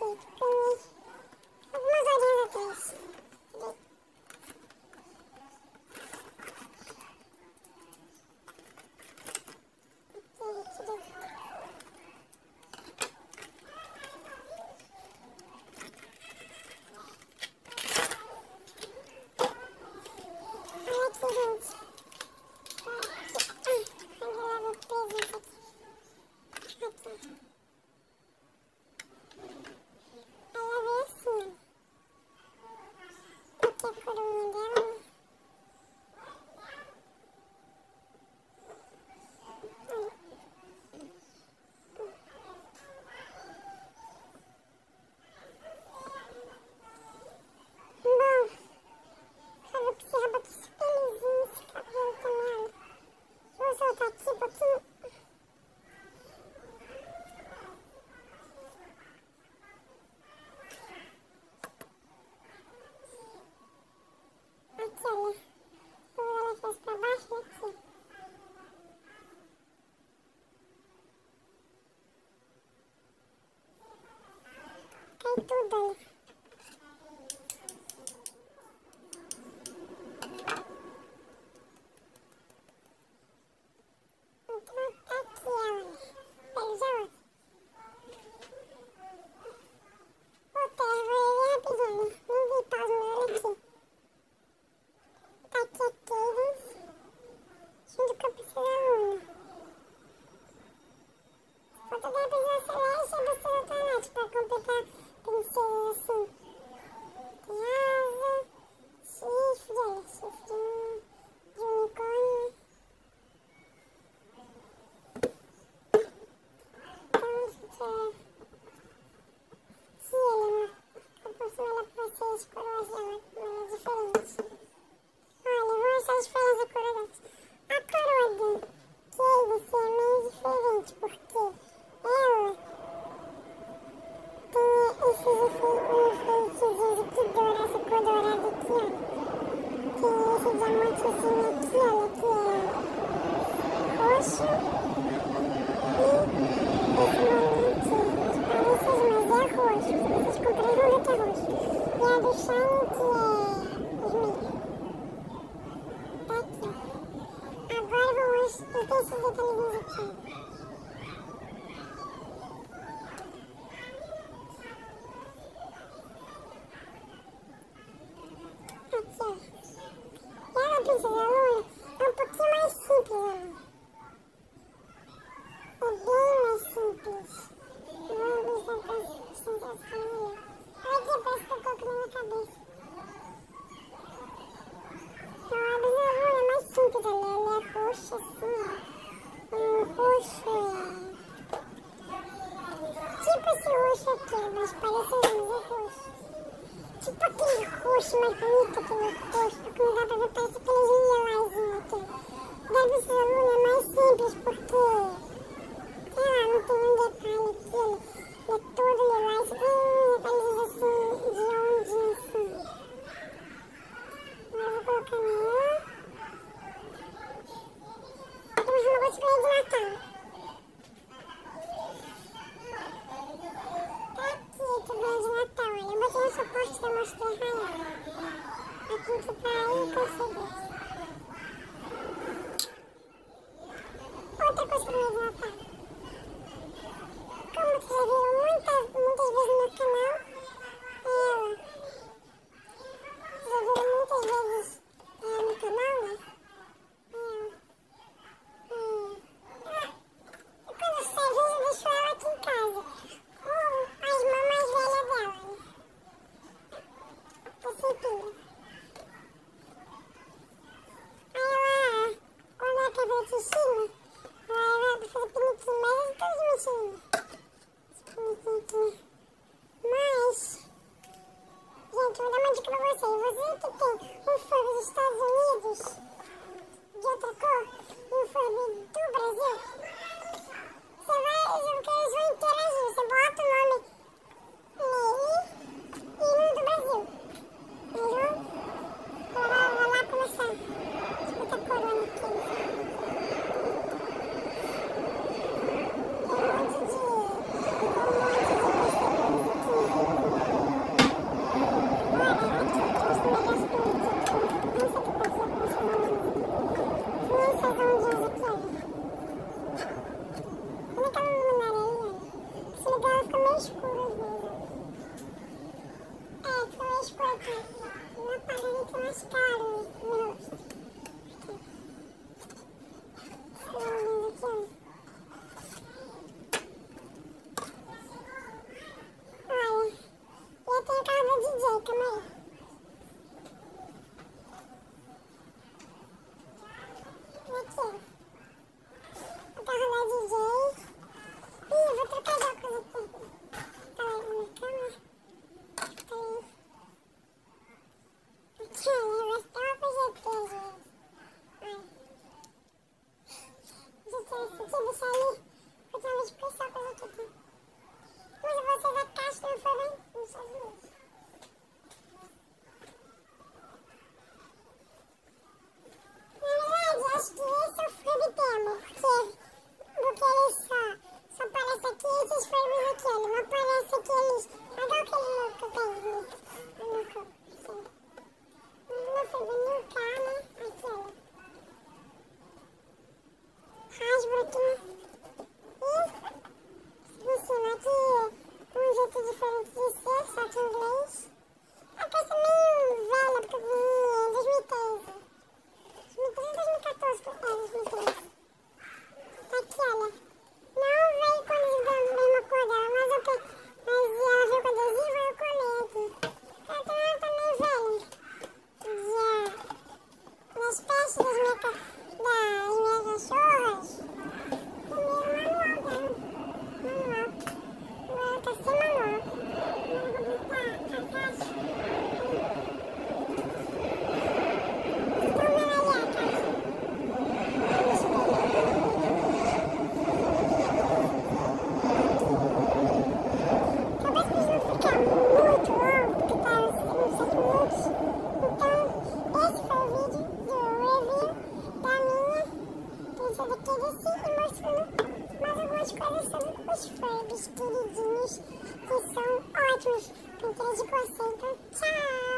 algumas horinhas atrás. Olha aqui, gente. Onde eu levo o presente aqui. Aqui. Ela veio assim, ó. Aqui a coroinha dela. Bom, eu vou precisar botar esse pelizinho, esse cabelo também. Vou soltar aqui um pouquinho. Aqui, olha. Vou ela mais pra baixo e aqui. Cai tudo, olha. Então tá aqui ela, olha. Pele já outra. Outra, eu vou ir rapidinho. Nem vi pausa, olha aqui. Tá aqui a Cadence, junto com a Princesa Luna. Falta da Princesa Celeste e a Princesa Twilight pra completar princesas assim. Tem asa, chifre, olha, chifrinho de unicórnio. Então, gente, se ele, eu posso olhar pra vocês, coroas dela, mas é diferente. Olha, vou mostrar a diferença da coroa delas. A coroa da Cadence é meio diferente, porque ela tem esses enfeitezinhos aqui dourados, essa cor dourada aqui, ó. Tem esse diamantezinho aqui, olha, que é roxo. E esse molinho aqui, que parece azul, mas é roxo. Se vocês comprarem, vão ver que é roxo. E a do Shine, que é vermelho. Tá aqui. Agora vamos ter esses detalhezinhos aqui. Aqui, ó. E ela, a Princesa Luna, é um pouquinho mais simples, ó. É bem mais simples. Vamos tentar concentrar essa família. Olha que parece que eu coloquei na minha cabeça. Então a Princesa Luna é mais simples, ela é roxa assim, ó. Um roxo tipo esse roxo aqui, mas parece mas é roxo. Tipo aquele roxo mais bonito, aquele roxo, que não dá pra ver, parece aquele lilazinho aqui. Da Princesa Luna é mais simples, porque, sei lá, não tem um detalhe aqui, ele é todo lilás, tem detalhes assim, de ondinha assim. Agora eu vou colocar nela. Temos uma gotinha de Natal. Tá aqui, que veio de Natal, olha. Eu botei no suporte da mostra real. Aqui que tá aí, perceber. Outra coisa que veio de Natal. Como vocês já viram muitas vezes no meu canal, ela. Vocês já viram muitas vezes no canal, né? E quando sai, às vezes eu deixo ela aqui em casa. Ou a irmã mais velha dela, né? A Cipinha. Aí ela, quando ela quer ver aqui em cima, ela vai fazer piniquinho, mas eu tô desmentindo. Esse piniquinho aqui. Mas, gente, eu vou dar uma dica pra vocês. Você que tem um fã dos Estados Unidos, de outra cor, e um fã do Brasil, eles vão interagir. Você bota o nome nele e no do Brasil. Eles vão lá começar. Deixa eu botar a corona aqui. Tem um monte de percebidos aqui. mais caro no meu rosto. Aqui. Olha, eu tenho o carro da DJ, calma aí. Aqui. O carro da DJ. Ih, eu vou trocar de óculos aqui. Tá aí na minha câmera. Tá aí. Aqui, olha, vai ser uma projeteira, gente. Olha. Gente, esse aqui, deixa aí. Vou ter um vídeo especial pra gente aqui. Mas vocês a caixa não foi bem nos Estados Unidos. Na verdade, acho que esse é o Furby Demo, porque ele só aparece aqui esses Furbys aqui, ele não aparece aqueles. Olha aquele louco que eu tenho, louco. Não foi bem no carro, né? Aqui, olha. Rasgo aqui. E ensino aqui um jeito diferente de ser, só que em inglês. A peça é meio velha, porque eu vi em 2013. 2014, 2013. Aqui, olha. Não veio com eles da mesma cor dela, mas ela veio com adesivo e eu colei aqui. Ela também tá meio velha. Nas peças das minhas cachorras, tem meio manual dela. Manual. Ela tá sem manual. Vamos botar a caixa. Estão vendo ali a caixa? Talvez pra não ficar muito longo, porque tá uns 7 minutos. Então, esse foi o vídeo do review da minha princesa Casey e mostrando mais algumas coisas sobre os Furbys queridinhos, que são ótimos para interagir com você. Então, tchau!